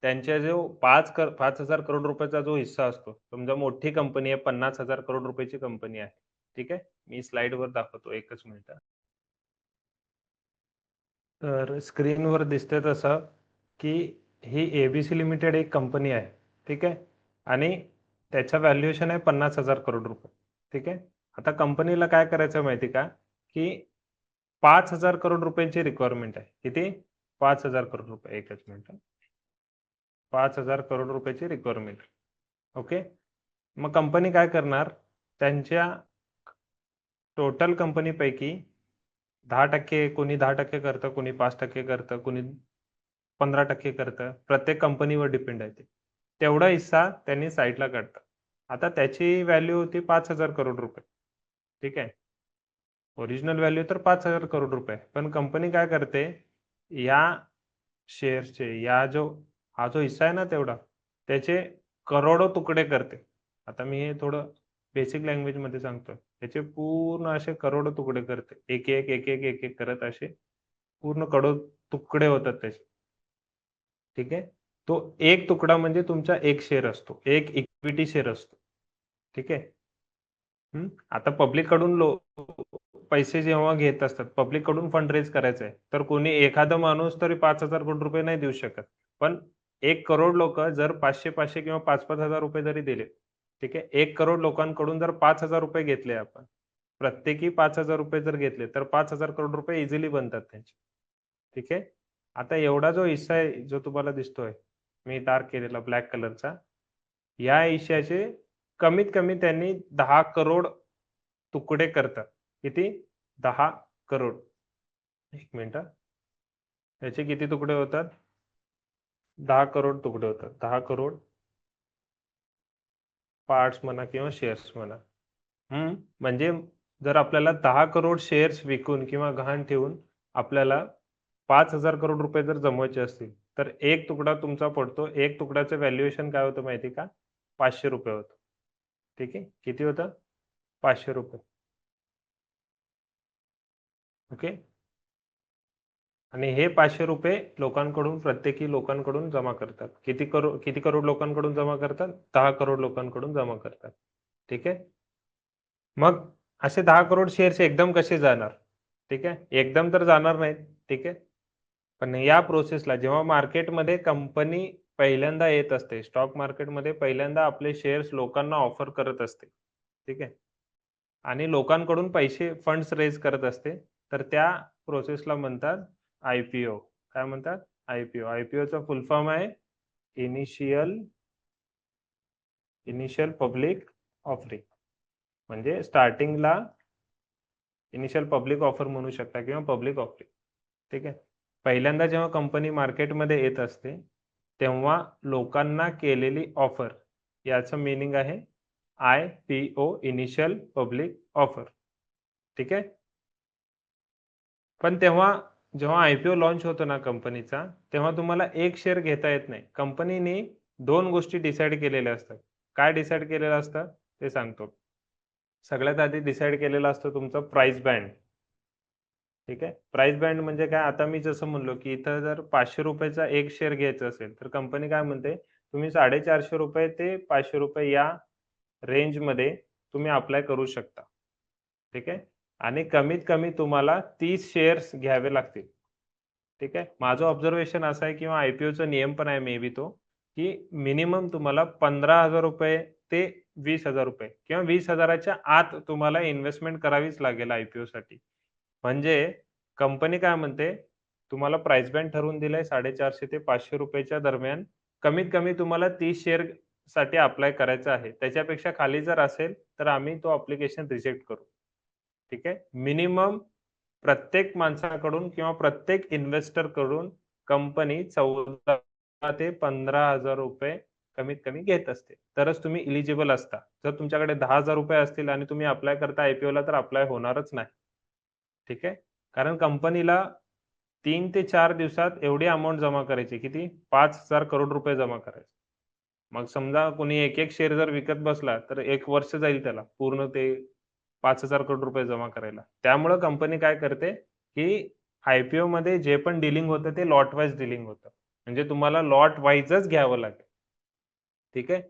त्यांच्या जो 5,000 करोड रुपयाचा जो हिस्सा असतो, समजा मोठी कंपनी आहे, 50,000 करोड रुपयाची कंपनी आहे. ठीक आहे. मी स्लाइडवर दाखवतो, एकच मिनिट. तर स्क्रीनवर दिसतंय तसं, की ही ए-बी-सी लिमिटेड एक कंपनी आहे. ठीक आहे. आणि त्याचं व्हॅल्युएशन आहे 50,000 करोड रुपये. ठीक आहे. आता कंपनीला काय करायचं माहिती आहे का, की 5,000 करोड रुपयांची रिक्वायरमेंट आहे. किती? 5,000 करोड रुपये. एकच मिनिट. 5,000 करोड रुपयाची रिक्वायरमेंट. ओके. मग कंपनी काय करणार? त्यांच्या टोटल कंपनीपैकी 10% कोणी 10% करतं, कोणी 5% करतं, कोणी 15% करतं. प्रत्येक कंपनीवर डिपेंड आहे ते. तेवढा हिस्सा त्यांनी साइडला काढतात. आता त्याची व्हॅल्यू होती 5,000 करोड रुपये. ठीक आहे. ओरिजिनल व्हॅल्यू तर 5,000 करोड रुपये. पण कंपनी काय करते, या शेअर्सचे हा जो हिस्सा आहे ना तेवढा, त्याचे करोडो तुकडे करते. आता मी हे थोडं बेसिक लँग्वेजमध्ये सांगतोय. त्याचे पूर्ण असे करोडो तुकडे करते. एक-एक, एक-एक, एक-एक करत असे पूर्ण तुकडे होतात त्याचे. ठीक आहे. तो एक तुकडा म्हणजे तुमचा एक शेअर असतो. एक इक्विटी शेअर असतो. ठीक आहे. हं. आता पब्लिककडून पैसे जेव्हा घेत असतात, पब्लिककडून फंड रेज करायचं आहे, तर कोणी एखादा माणूस तरी 5,000 कोटी रुपये नाही देऊ शकत. पण 1 करोड लोकं जर 500-500 किंवा 5,000 हजार रुपये जरी दिले, ठीक आहे. 1 करोड लोकांकडून जर 5,000 रुपये घेतले आपण, प्रत्येकी 5,000 रुपये जर घेतले, तर 5,000 करोड रुपये इझिली बनतात त्यांचे. ठीक आहे. आता एवढा जो हिस्सा आहे, जो तुम्हाला दिसतोय, मी डार्क केलेला ब्लॅक कलरचा, या हिश्श्याचे कमीत कमी त्यांनी 10 करोड तुकडे करतात. किती? 10 करोड. एक मिनिट हां. याचे किती तुकडे होतात? 10 करोड तुकडे होतात. 10 करोड पार्ट्स म्हणा किंवा शेअर्स म्हणा. म्हणजे जर आपल्याला 10 करोड शेअर्स विकून किंवा गहाण ठेवून आपल्याला 5,000 करोड रुपये जर जमवायचे असतील, तर एक तुकडा तुमचा पडतो. एक तुकड्याचं व्हॅल्युएशन काय होतं माहिती आहे का? ₹500 होतं. ठीक आहे. किती होतं? ₹500. ओके. आणि हे ₹500 लोकांकडून प्रत्येकी लोकांकडून जमा करतात. किती करोड लोकांकडून जमा करतात? 10 करोड लोकांकडून जमा करतात. ठीक आहे. मग असे 10 करोड शेअर्स एकदम कसे जाणार? ठीक आहे. एकदम तर जाणार नाहीत. ठीक आहे. पण या प्रोसेसला जेव्हा मार्केटमध्ये कंपनी पहिल्यांदा येत असते, स्टॉक मार्केटमध्ये पहिल्यांदा आपले शेअर्स लोकांना ऑफर करत असते. ठीक आहे. आणि लोकांकडून पैसे फंड्स रेज करत असते. तर त्या प्रोसेसला म्हणतात आय-पी-ओ. काय म्हणतात? आय-पी-ओ. आय-पी-ओचा फुल फॉर्म आहे इनिशियल इनिशियल पब्लिक ऑफरिंग. म्हणजे स्टार्टिंगला इनिशियल पब्लिक ऑफर म्हणू शकता किंवा पब्लिक ऑफरिंग. ठीक आहे. पहिल्यांदा जेव्हा कंपनी मार्केटमध्ये येत असते, तेव्हा लोकांना केलेली ऑफर याचं मीनिंग आहे आय-पी-ओ इनिशियल पब्लिक ऑफर. ठीक आहे. पण तेव्हा जेव्हा आय-पी-ओ लॉन्च होतो ना कंपनीचा, तेव्हा तुम्हाला एक शेअर घेता येत नाही. कंपनीने 2 गोष्टी डिसाईड केलेल्या असतात. काय डिसाईड केलेलं असतं? ते सांगतो. सगळ्यात आधी डिसाईड केलेला असतो तुमचा प्राइस बँड. ठीक आहे. प्राइस बँड म्हणजे काय? आता मी जसं म्हणलो, की इथं जर ₹500 चा एक शेअर घ्यायचा असेल, तर कंपनी काय म्हणते, तुम्ही ₹450 ते ₹500 या रेंजमध्ये तुम्ही अप्लाय करू शकता. ठीक आहे. आणि कमीत कमी तुम्हाला 30 शेअर्स घ्यावे लागतील. ठीक आहे. माझं ऑब्झर्वेशन असं आहे किंवा आय-पी-ओचा नियम पण आहे मे बी तो, की मिनिमम तुम्हाला ₹15,000 ते ₹20,000 किंवा 20,000 च्या आत तुम्हाला इन्व्हेस्टमेंट करावीच लागेल आय-पी-ओसाठी. म्हणजे कंपनी काय म्हणते, तुम्हाला प्राइस बँड ठरवून दिलाय ₹450 ते ₹500 च्या दरम्यान. कमीत कमी तुम्हाला 30 शेअरसाठी अप्लाय करायचं आहे. त्याच्यापेक्षा खाली जर असेल, तर आम्ही तो ॲप्लिकेशन रिजेक्ट करू. ठीक आहे. मिनिमम प्रत्येक माणसाकडून किंवा प्रत्येक इन्व्हेस्टरकडून कंपनी 14 ते ₹15,000 कमीत कमी घेत असते. तरच तुम्ही एलिजिबल असता. जर तुमच्याकडे ₹10,000 असतील आणि तुम्ही अप्लाय करता आय-पी-ओला तर अप्लाय होणारच नाही. ठीक आहे. कारण कंपनीला 3 ते 4 दिवसात एवढी अमाउंट जमा करायची. किती? 5,000 करोड रुपये जमा करायचे. मग समजा कोणी एक-एक शेअर जर विकत बसला, तर 1 वर्ष जाईल त्याला पूर्ण ते 5,000 करोड रुपये जमा करायला. त्यामुळं कंपनी काय करते, की आय-पी-ओमध्ये जे पण डीलिंग होतं ते लॉट वाईज डीलिंग होतं. म्हणजे तुम्हाला लॉट वाईजच घ्यावं लागेल. ठीक आहे.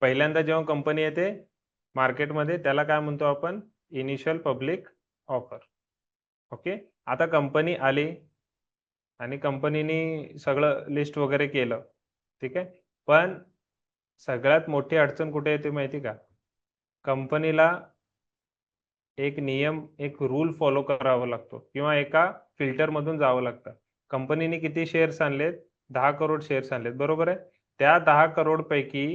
पहिल्यांदा जेव्हा कंपनी येते मार्केटमध्ये त्याला काय म्हणतो आपण? Initial public offer. ओके. आता कंपनी आली आणि कंपनीनी सगळं लिस्ट वगैरे केलं. ठीक आहे. पण सगळ्यात मोठी अडचण कुठे येते माहिती का? कंपनीला एक नियम, एक रूल फॉलो करावा लागतो किंवा एका फिल्टरमधून जावं लागतं. कंपनीने किती शेअर्स आणलेत? 10 करोड शेअर्स आणलेत, बरोबर आहे? त्या 10 करोड पैकी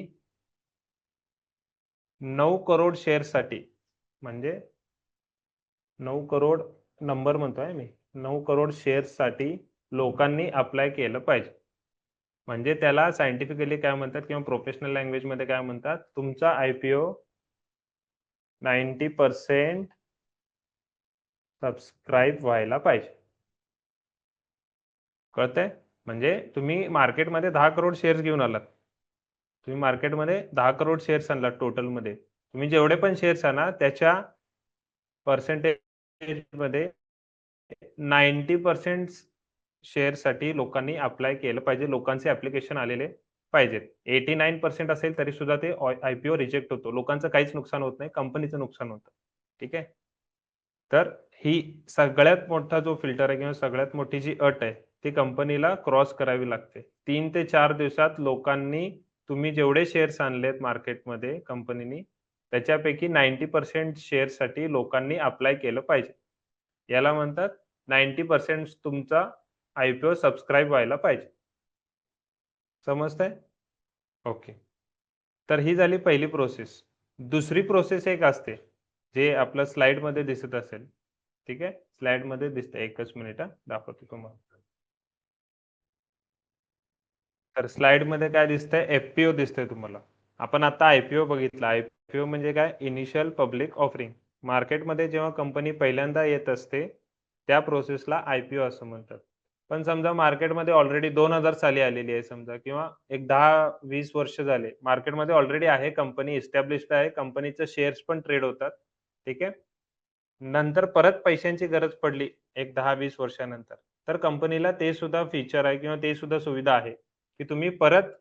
9 करोड शेअर्ससाठी म्हणजे 9 करोड नंबर म्हणतोय मी. 9 करोड शेअर्ससाठी लोकांनी अप्लाय केलं पाहिजे. म्हणजे त्याला सायंटिफिकली काय म्हणतात किंवा प्रोफेशनल लँग्वेजमध्ये काय म्हणतात? तुमचा आय-पी-ओ 90% सबस्क्राईब व्हायला पाहिजे. कळतंय? म्हणजे तुम्ही मार्केटमध्ये 10 करोड शेअर्स घेऊन आलात. तुम्ही मार्केटमध्ये 10 करोड शेअर्स आणलात टोटलमध्ये. तुम्ही जेवढे पण शेअर्स आणा त्याच्या पर्सेंटेजमध्ये 90% शेअरसाठी लोकांनी अप्लाय केलं पाहिजे. लोकांचे ॲप्लिकेशन आलेले पाहिजेत. 89% असेल तरी सुद्धा ते आय-पी-ओ रिजेक्ट होतो. लोकांचं काहीच नुकसान होत नाही. कंपनीचं नुकसान होतं. ठीक आहे. तर ही सगळ्यात मोठा जो फिल्टर आहे किंवा सगळ्यात मोठी जी अट आहे, ती कंपनीला क्रॉस करावी लागते. 3 ते 4 दिवसात लोकांनी तुम्ही जेवढे शेअर्स आणलेत मार्केटमध्ये कंपनीनी, त्याच्यापैकी 90% शेअर्ससाठी लोकांनी अप्लाय केलं पाहिजे. याला म्हणतात 90% तुमचा आय-पी-ओ सबस्क्राईब व्हायला पाहिजे. समजतंय? ओके. तर ही झाली पहिली प्रोसेस. दुसरी प्रोसेस एक असते, जे आपल्या स्लाइडमध्ये दिसत असेल. ठीक आहे. स्लाइडमध्ये दिसतंय. एकच मिनिट हां, दाखवतो तुम्हाला. तर स्लाइडमध्ये काय दिसतंय? एफ-पी-ओ दिसतंय तुम्हाला. आपण आता आय-पी-ओ बघितला. आय-पी-ओ म्हणजे काय? Initial public offering. मार्केटमध्ये जेव्हा कंपनी पहिल्यांदा येत असते, त्या प्रोसेसला आय-पी-ओ असं म्हणतात. पण समजा मार्केटमध्ये ऑलरेडी 2000 साली आलेली आहे समजा किंवा एक 10-20 वर्ष झाले. मार्केटमध्ये ऑलरेडी आहे, कंपनी एस्टॅब्लिश्ड आहे. कंपनीचे शेअर्स पण ट्रेड होतात. ठीक आहे. नंतर परत पैशांची गरज पडली एक 10-20 वर्षानंतर. तर कंपनीला ते सुद्धा फीचर आहे किंवा ते सुद्धा सुविधा आहे, की तुम्ही परत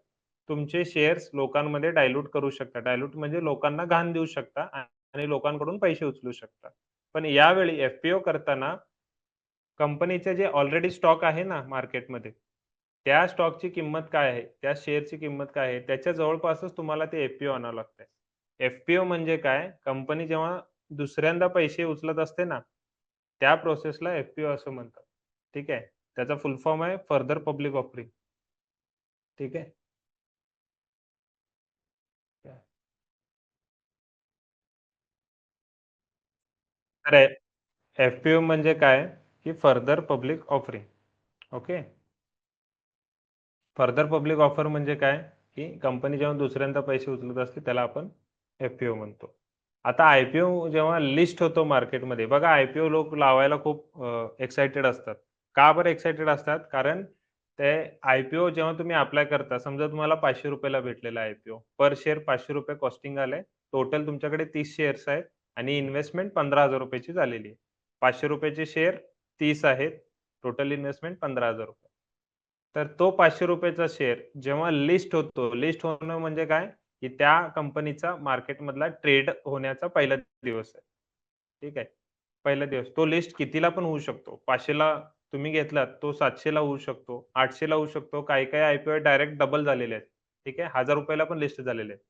तुमचे शेअर्स लोकांमध्ये डायल्यूट करू शकता. डायल्यूट म्हणजे लोकांना घाण देऊ शकता आणि लोकांकडून पैसे उचलू शकता. पण यावेळी एफ-पी-ओ करताना कंपनीचे जे ऑलरेडी स्टॉक आहे ना मार्केटमध्ये, त्या स्टॉकची किंमत काय आहे, त्या शेअरची किंमत काय आहे, त्याच्या जवळपासच तुम्हाला ते एफ-पी-ओ आणावं लागतंय. एफ-पी-ओ म्हणजे काय? कंपनी जेव्हा दुसऱ्यांदा पैसे उचलत असते ना, त्या प्रोसेसला एफ-पी-ओ असं म्हणतात. ठीक आहे. त्याचा फुल फॉर्म आहे फर्दर पब्लिक ऑफरिंग. ठीक आहे. तर एफ-पी-ओ म्हणजे काय? की further public offering. Okay. Further public offer म्हणजे काय? की कंपनी जेव्हा दुसऱ्यांदा पैसे उचलत असते त्याला आपण एफ-पी-ओ म्हणतो. आता आय-पी-ओ जेव्हा लिस्ट होतो मार्केटमध्ये बघा आय-पी-ओ लोक लावायला खूप एक्साइटेड असतात. का बरं एक्साइटेड असतात? कारण ते आय-पी-ओ जेव्हा तुम्ही अप्लाय करता, समजा तुम्हाला ₹500 ला भेटलेला आय-पी-ओ. पर शेअर ₹500 कॉस्टिंग आलंय. टोटल तुमच्याकडे 30 शेअर्स आहेत आणि इन्व्हेस्टमेंट ₹15,000 ची झालेली आहे. ₹500 चे शेअर 30 आहेत. Total investment ₹15,000. तर तो ₹500 चा शेअर जेव्हा लिस्ट होतो, लिस्ट होणं म्हणजे काय? की त्या कंपनीचा मार्केटमधला ट्रेड होण्याचा पहिला दिवस आहे. ठीक आहे. पहिला दिवस. तो लिस्ट कितीला पण होऊ शकतो. 500 ला तुम्ही घेतलात, तो 700 ला होऊ शकतो, 800 ला होऊ शकतो. काही-काही आय-पी-ओ डायरेक्ट डबल झालेले आहेत. ठीक आहे. ₹1000 ला पण लिस्ट झालेले आहेत.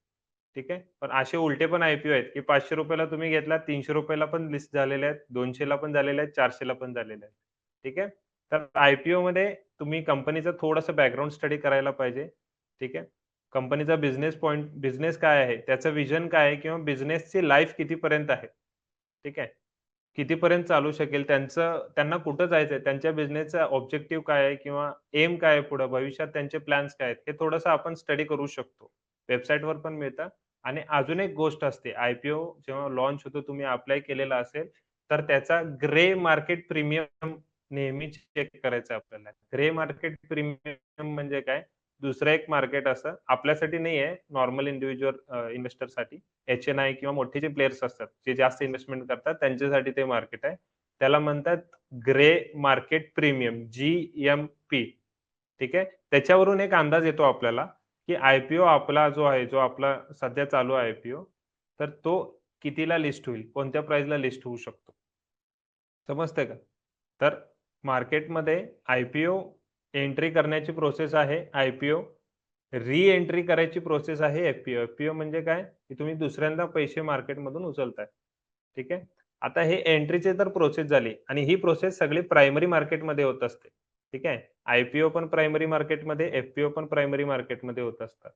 ठीक आहे. पण असे उलटे पण आय-पी-ओ आहेत, की ₹500 ला तुम्ही घेतला, ₹300 ला पण लिस्ट झालेले आहेत, 200 ला पण झालेले आहेत, 400 ला पण झालेले आहेत. ठीक आहे. तर आय-पी-ओमध्ये तुम्ही कंपनीचा थोडंसं बॅकग्राऊंड स्टडी करायला पाहिजे. ठीक आहे. कंपनीचा बिझनेस काय आहे? त्याचं व्हिजन काय आहे? किंवा बिझनेसची लाईफ कितीपर्यंत आहे? ठीक आहे. कितीपर्यंत चालू शकेल? त्यांना कुठं जायचंय? त्यांच्या बिझनेसचा ऑब्जेक्टिव्ह काय आहे? किंवा एम काय आहे पुढं? भविष्यात त्यांचे प्लॅन्स काय आहेत? हे थोडंसं आपण स्टडी करू शकतो. वेबसाईटवर पण मिळतं आणि अजून एक गोष्ट असते, आय-पी-ओ जेव्हा लॉन्च होतो, तुम्ही अप्लाय केलेला असेल, तर त्याचा ग्रे मार्केट प्रीमियम नेहमी चेक करायचं आपल्याला. ग्रे मार्केट प्रीमियम म्हणजे काय? दुसरं एक मार्केट असं आपल्यासाठी नाही आहे, नॉर्मल इंडिव्हिज्युअल इन्व्हेस्टरसाठी. एच-एन-आय किंवा मोठे जे प्लेयर्स असतात, जे जास्त इन्व्हेस्टमेंट करतात, त्यांच्यासाठी ते मार्केट आहे. त्याला म्हणतात ग्रे मार्केट प्रीमियम, जी-एम-पी. ठीक आहे. त्याच्यावरून एक अंदाज येतो आपल्याला, की आय-पी-ओ आपला जो आहे, जो आपला सध्या चालू आहे आय-पी-ओ, तर तो कितीला लिस्ट होईल? कोणत्या प्राइसला लिस्ट होऊ शकतो? समजतंय का? तर मार्केटमध्ये आय-पी-ओ एंट्री करण्याची प्रोसेस आहे आय-पी-ओ. री-एंट्री करायची प्रोसेस आहे एफ-पी-ओ. एफ-पी-ओ म्हणजे काय? की तुम्ही दुसऱ्यांदा पैसे मार्केटमधून उचलताय. ठीक आहे. आता हे एंट्रीची तर प्रोसेस झाली आणि ही प्रोसेस सगळी प्रायमरी मार्केटमध्ये होत असते. ठीक आहे. आय-पी-ओ पण प्रायमरी मार्केटमध्ये, एफ-पी-ओ पण प्रायमरी मार्केटमध्ये होत असतात.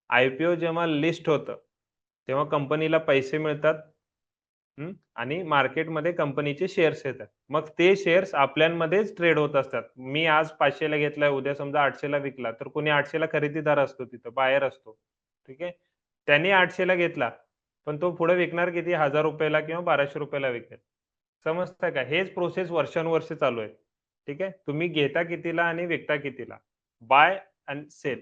आय-पी-ओ जेव्हा लिस्ट होतं, तेव्हा कंपनीला पैसे मिळतात. हं. आणि मार्केटमध्ये कंपनीचे शेअर्स येतात. मग ते शेअर्स आपल्यामध्येच ट्रेड होत असतात. मी आज 500 ला घेतलाय, उद्या समजा 800 ला विकला, तर कोणी 800 ला खरेदीदार असतो तिथं, बायर असतो. ठीक आहे. त्याने 800 ला घेतला, पण तो पुढे विकणार किती? ₹1000 ला किंवा ₹1200 ला विकेल. समजतंय का? हेच प्रोसेस वर्षानुवर्षे चालू आहे. ठीक आहे. तुम्ही घेता कितीला आणि विकता कितीला? Bye end sale.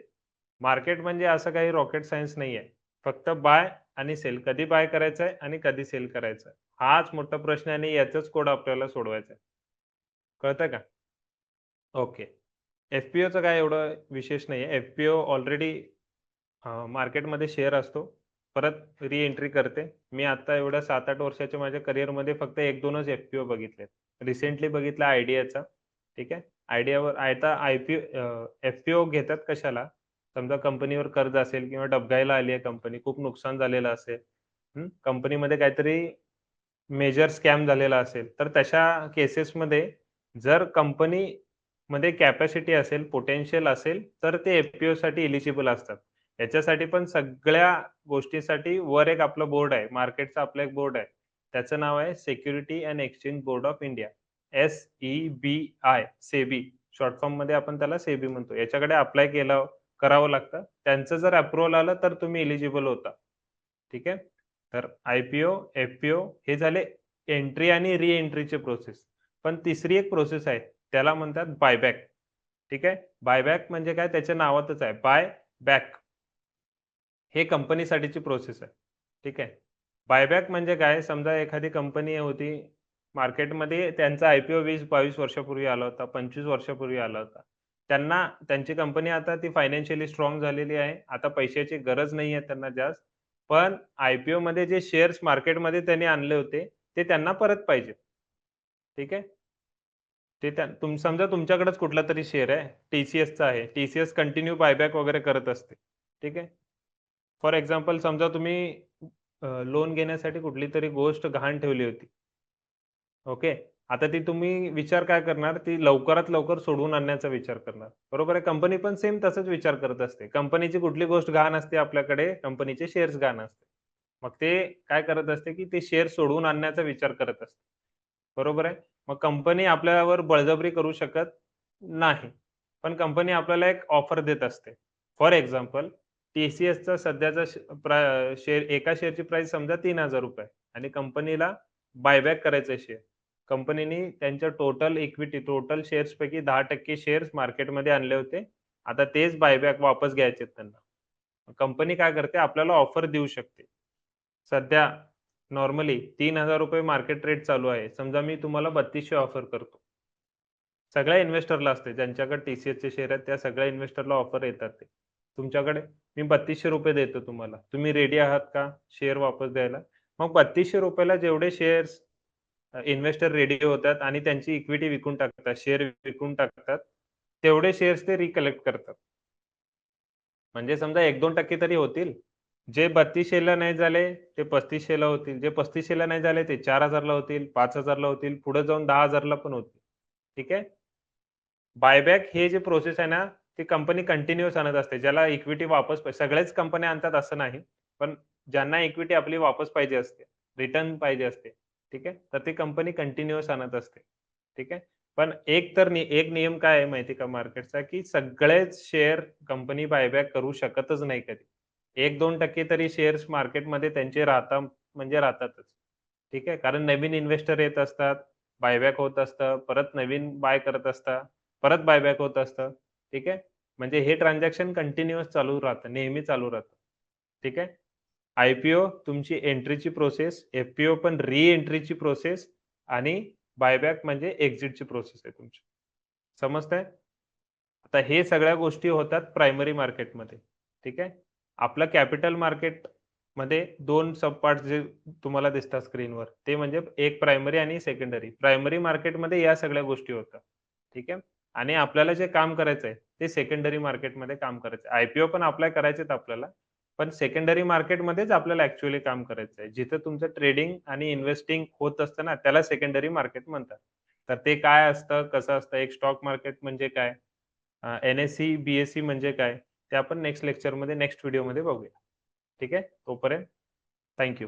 मार्केट म्हणजे असं काही रॉकेट सायन्स नाहीये. फक्त बाय आणि सेल. कधी बाय करायचंय आणि कधी सेल करायचंय. हाच मोठा प्रश्न आहे आणि याचाच कोड आपल्याला सोडवायचा आहे. कळतंय का? ओके. एफ-पी-ओचं काय एवढं विशेष नाहीये. एफ-पी-ओ ऑलरेडी मार्केटमध्ये शेअर असतो. परत री-एंट्री करते. मी आता एवढ्या 7-8 वर्षाच्या माझ्या करिअरमध्ये फक्त 1-2च एफ-पी-ओ बघितलेत. रिसेंटली बघितला आयडियाचा. ठीक आहे. आयडियावर आता एफ-पी-ओ घेतात कशाला? समजा कंपनीवर कर्ज असेल किंवा डबघाईला आली आहे कंपनी, खूप नुकसान झालेलं असेल. कंपनीमध्ये काहीतरी मेजर स्कॅम झालेला असेल, तर तशा केसेसमध्ये जर कंपनीमध्ये कॅपॅसिटी असेल, पोटेन्शियल असेल, तर ते एफ-पी-ओसाठी एलिजिबल असतात. याच्यासाठी पण सगळ्या गोष्टींसाठी वर एक आपलं बोर्ड आहे. मार्केटचा आपला एक बोर्ड आहे. त्याचं नाव आहे security and exchange board of India. SEBI, SEBI. Short फॉर्ममध्ये आपण त्याला सेबी म्हणतो. याच्याकडे अप्लाय करावं लागतं. त्यांचं जर अप्रूव्हल आलं, तर तुम्ही एलिजिबल होता. ठीक आहे. तर आय-पी-ओ, एफ-पी-ओ हे झाले एंट्री आणि री-एंट्रीचे प्रोसेस. पण तिसरी एक प्रोसेस आहे. त्याला म्हणतात बायबॅक. ठीक आहे. बायबॅक म्हणजे काय? त्याच्या नावातच आहे. Buy back. हे कंपनीसाठीची प्रोसेस आहे. ठीक आहे. बायबॅक म्हणजे काय? समजा एखादी कंपनी होती मार्केटमध्ये त्यांचा आय-पी-ओ 20-22 वर्षापूर्वी आला होता, 25 वर्षापूर्वी आला होता. त्यांची कंपनी आता ती फायनान्शियली स्ट्राँग झालेली आहे. आता पैशाची गरज नाहीये त्यांना जास्त. पण आयपीओ मध्ये जे शेअर्स मार्केटमध्ये त्यांनी आणले होते ते त्यांना परत पाहिजे. ठीक आहे. ते समजा तुमच्याकडेच कुठला तरी शेअर आहे, टीसीएसचा आहे. टीसीएस कंटिन्यू बायबॅक वगैरे करत असते. ठीक आहे. फॉर एक्झाम्पल समजा तुम्ही लोन घेण्यासाठी कुठली तरी गोष्ट गहाण ठेवली होती. ओके. आता ती तुम्ही विचार काय करणार, ती लवकरात लवकर सोडवून आणण्याचा विचार करणार. बरोबर आहे. कंपनी पण सेम तसंच विचार करत असते. कंपनीची कुठली गोष्ट गहाण असते आपल्याकडे, कंपनीचे शेअर्स गहाण असते. मग ते काय करत असते, की ते शेअर सोडवून आणण्याचा विचार करत असते. बरोबर आहे. मग कंपनी आपल्यावर बळजबरी करू शकत नाही. पण कंपनी आपल्याला एक ऑफर देत असते. फॉर एक्झाम्पल टीसीएसचा सध्याचा शेअर एका शेअरची प्राइस समजा ₹3000 आणि कंपनीला बायबॅक करायचं शेअर. कंपनीने त्यांच्या टोटल इक्विटी, टोटल शेअर्सपैकी 10% शेअर्स मार्केटमध्ये आणले होते. आता तेच बायबॅक वापस घ्यायचे आहेत त्यांना. कंपनी काय करते आपल्याला ऑफर देऊ शकते. सध्या नॉर्मली ₹3000 मार्केट रेट चालू आहे. समजा मी तुम्हाला 3200 ऑफर करतो. सगळ्या इन्व्हेस्टरला असते. ज्यांच्याकडे टीसीएसचे शेअर आहेत त्या सगळ्या इन्व्हेस्टरला ऑफर येतात ते. तुमच्याकडे मी ₹3200 देतो तुम्हाला. तुम्ही रेडी आहात का शेअर वापस द्यायला? मग ₹3200 ला जेवढे शेअर्स इन्व्हेस्टर रेडी होतात आणि त्यांची इक्विटी विकून टाकतात, शेअर विकून टाकतात, तेवढे शेअर्स ते रिकलेक्ट करतात. म्हणजे समजा 1-2% तरी होतील. जे 3200 ला नाही झाले, ते 3500 ला होतील. जे 3500 ला नाही झाले, ते 4000 ला होतील, 5000 ला होतील, पुढे जाऊन 10,000 ला पण होतील. ठीक आहे. बायबॅक हे जे प्रोसेस आहे ना, ती कंपनी कंटिन्यूअस आणत असते. ज्याला इक्विटी वापस सगळ्याच कंपन्या आणतात असं नाही. पण ज्यांना इक्विटी आपली वापस पाहिजे असते, रिटर्न पाहिजे असते. ठीक आहे. तर ती कंपनी कंटिन्यूअस आणत असते. ठीक आहे. पण एक नियम काय आहे माहिती का मार्केटचा, की सगळेच शेअर कंपनी बायबॅक करू शकतच नाही कधी. 1-2% तरी शेअर्स मार्केटमध्ये त्यांचे राहतात म्हणजे राहतातच. ठीक आहे. कारण नवीन इन्व्हेस्टर येत असतात, बायबॅक होत असतं, परत नवीन बाय करत असतात, परत बायबॅक होत असतं. ठीक आहे. म्हणजे हे ट्रान्झॅक्शन कंटिन्यूअस चालू राहतं, नेहमी चालू राहतं. ठीक आहे. आय-पी-ओ तुमची एंट्रीची प्रोसेस, एफ-पी-ओ पण री-एंट्रीची प्रोसेस आणि बायबॅक म्हणजे एक्झिटची प्रोसेस आहे तुमची. समजतंय? आता हे सगळ्या गोष्टी होतात प्रायमरी मार्केटमध्ये. ठीक आहे. आपलं कॅपिटल मार्केटमध्ये 2 सब पार्ट्स जे तुम्हाला दिसतात स्क्रीनवर, ते म्हणजे एक प्रायमरी आणि सेकंडरी. प्रायमरी मार्केटमध्ये या सगळ्या गोष्टी होतात. ठीक आहे. आणि आपल्याला जे काम करायचं आहे, ते सेकंडरी मार्केटमध्ये काम करायचं आहे. आय-पी-ओ पण अप्लाय करायचेत आपल्याला. पण सेकंडरी मार्केटमध्येच आपल्याला ॲक्चुअली काम करायचं आहे. जिथं तुमचं ट्रेडिंग आणि इन्व्हेस्टिंग होत असतं ना, त्याला सेकंडरी मार्केट म्हणतात. तर ते काय असतं, कसं असतं, एक स्टॉक मार्केट म्हणजे काय? एन-एस-सी, बी-एस-सी म्हणजे काय? ते आपण नेक्स्ट लेक्चरमध्ये, नेक्स्ट व्हिडिओमध्ये बघूया. ठीक आहे. तोपर्यंत थँक यू.